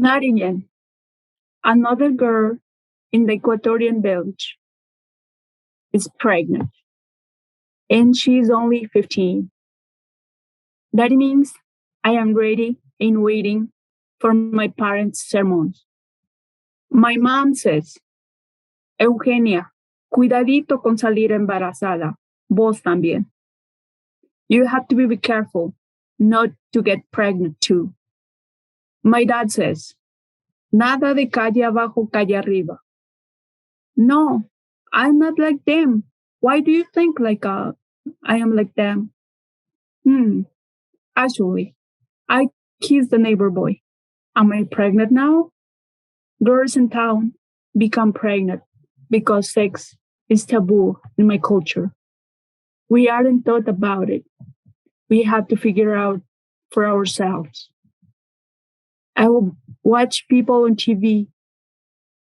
Marian, another girl in the Ecuadorian village, is pregnant, and she is only 15. That means I am ready and waiting for my parents' sermons. My mom says, Eugenia, cuidadito con salir embarazada, vos también. You have to be careful not to get pregnant too. My dad says, nada de calle abajo, calle arriba. No, I'm not like them. Why do you think I am like them? Actually, I kissed the neighbor boy. Am I pregnant now? Girls in town become pregnant because sex is taboo in my culture. We aren't taught about it. We have to figure out for ourselves. I will watch people on TV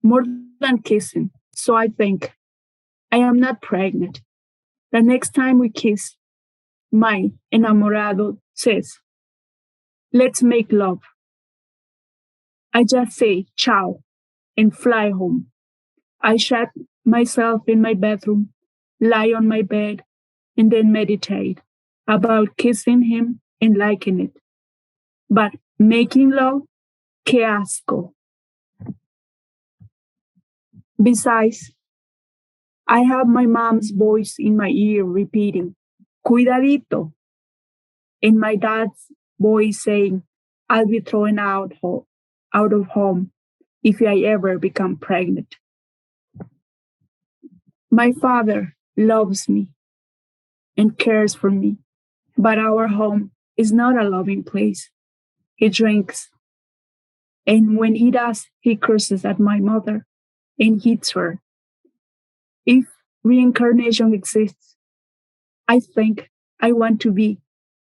more than kissing, so I think I am not pregnant. The next time we kiss, my enamorado says, let's make love. I just say ciao and fly home. I shut myself in my bedroom, lie on my bed, and then meditate about kissing him and liking it. But making love, que asco. Besides, I have my mom's voice in my ear repeating, cuidadito, and my dad's voice saying, I'll be thrown out of home if I ever become pregnant. My father loves me and cares for me, but our home is not a loving place. He drinks, and when he does, he curses at my mother and hits her. If reincarnation exists, I think I want to be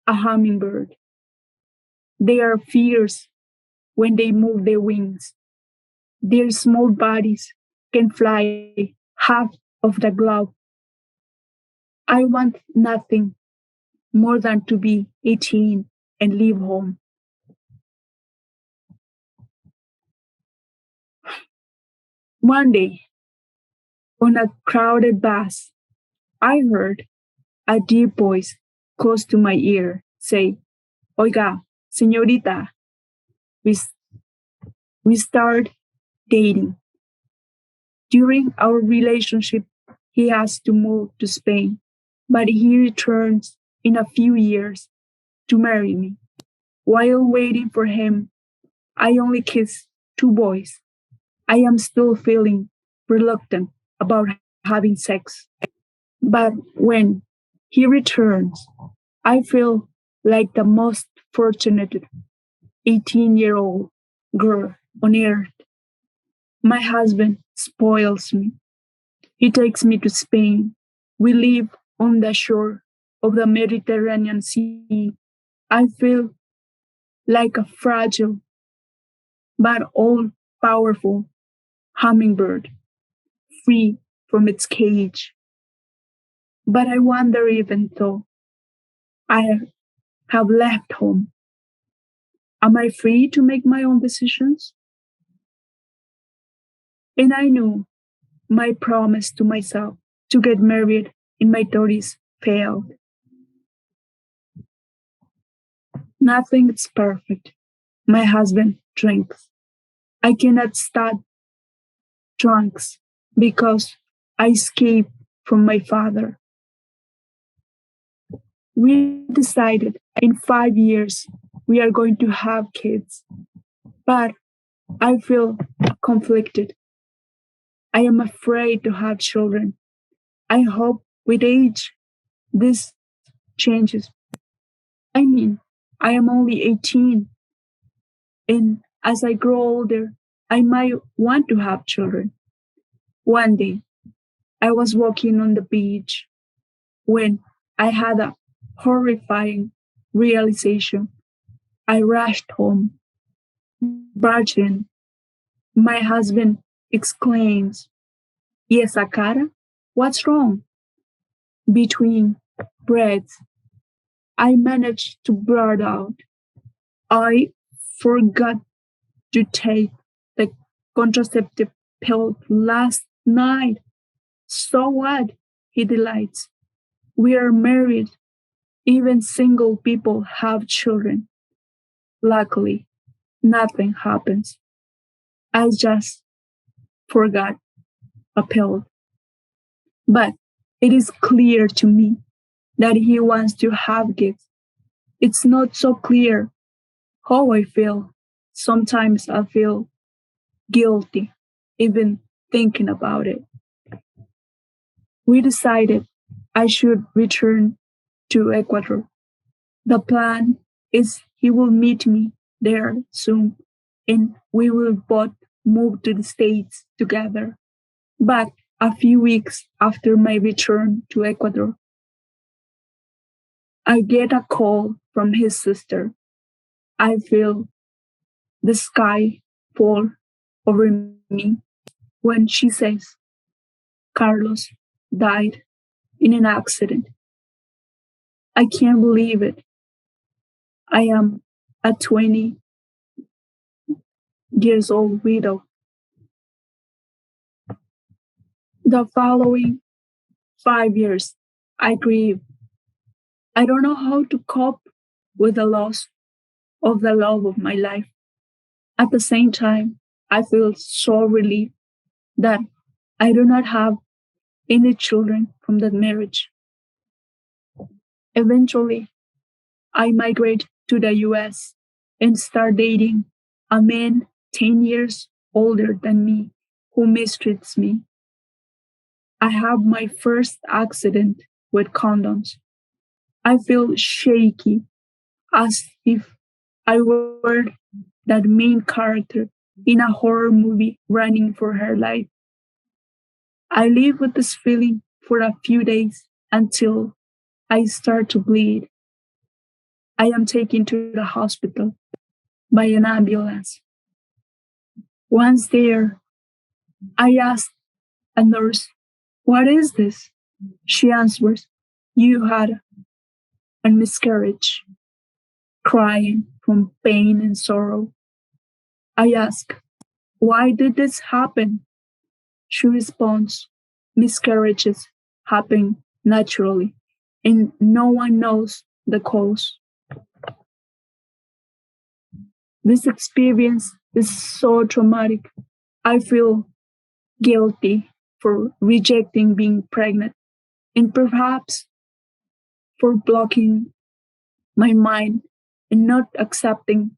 a hummingbird. They are fierce when they move their wings. Their small bodies can fly half of the globe. I want nothing more than to be 18 and leave home. One day, on a crowded bus, I heard a deep voice close to my ear say, Oiga, señorita, we start dating. During our relationship, he has to move to Spain, but he returns in a few years to marry me. While waiting for him, I only kiss 2 boys. I am still feeling reluctant about having sex. But when he returns, I feel like the most fortunate 18-year-old girl on earth. My husband spoils me. He takes me to Spain. We live on the shore of the Mediterranean Sea. I feel like a fragile but all-powerful hummingbird, free from its cage. But I wonder, even though I have left home, am I free to make my own decisions? And I knew my promise to myself to get married in my 30s failed. Nothing is perfect. My husband drinks. I cannot stop drunks because I escaped from my father. We decided in 5 years we are going to have kids, but I feel conflicted. I am afraid to have children. I hope with age this changes. I mean, I am only 18, and as I grow older, I might want to have children. One day, I was walking on the beach when I had a horrifying realization. I rushed home, barged in. My husband exclaims, ¿Y esa cara? What's wrong? Between breaths, I managed to blurt out, I forgot to take the contraceptive pill last night. So what? He delights. We are married. Even single people have children. Luckily, nothing happens. I just forgot a pill. But it is clear to me that he wants to have kids. It's not so clear how I feel. Sometimes I feel guilty, even thinking about it. We decided I should return to Ecuador. The plan is he will meet me there soon and we will both move to the States together. But a few weeks after my return to Ecuador, I get a call from his sister. I feel the sky fall over me when she says Carlos died in an accident. I can't believe it. I am a 20 years old widow. The following 5 years, I grieve. I don't know how to cope with the loss of the love of my life. At the same time, I feel so relieved that I do not have any children from that marriage. Eventually, I migrate to the US and start dating a man 10 years older than me who mistreats me. I have my first accident with condoms. I feel shaky as if I were that main character in a horror movie running for her life. I live with this feeling for a few days until I start to bleed. I am taken to the hospital by an ambulance. Once there, I ask a nurse, "What is this?" She answers, "You had a miscarriage," crying from pain and sorrow. I ask, "Why did this happen?" She responds, "Miscarriages happen naturally, and no one knows the cause." This experience is so traumatic. I feel guilty for rejecting being pregnant and perhaps for blocking my mind and not accepting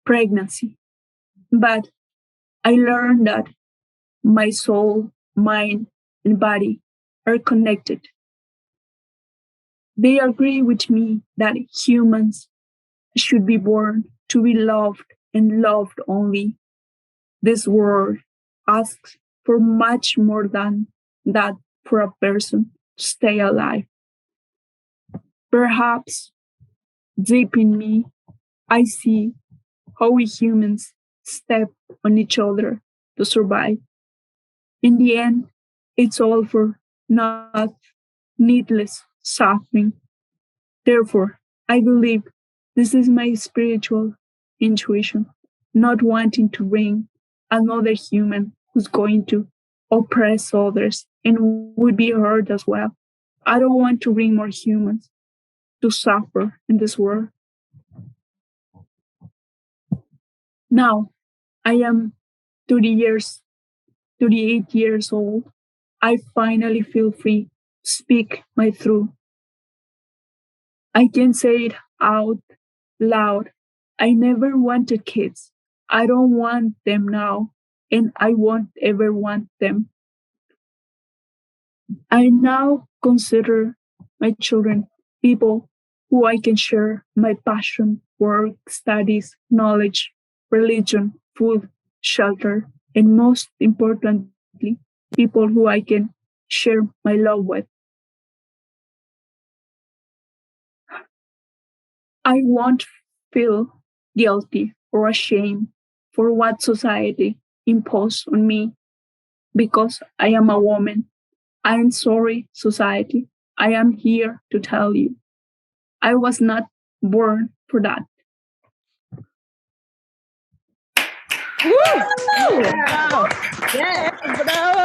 pregnancy. But I learned that my soul, mind, and body are connected. They agree with me that humans should be born to be loved and loved only. This world asks for much more than that for a person to stay alive. Perhaps deep in me, I see how we humans step on each other to survive. In the end, it's all for not needless suffering. Therefore, I believe this is my spiritual intuition, not wanting to bring another human who's going to oppress others and would be hurt as well. I don't want to bring more humans to suffer in this world. Now, I am 30 years, 38 years old. I finally feel free to speak my truth. I can say it out loud. I never wanted kids. I don't want them now, and I won't ever want them. I now consider my children people who I can share my passion, work, studies, knowledge, religion, food, shelter, and most importantly, people who I can share my love with. I won't feel guilty or ashamed for what society imposed on me because I am a woman. I am sorry, society. I am here to tell you. I was not born for that. Wow. Yes, bro.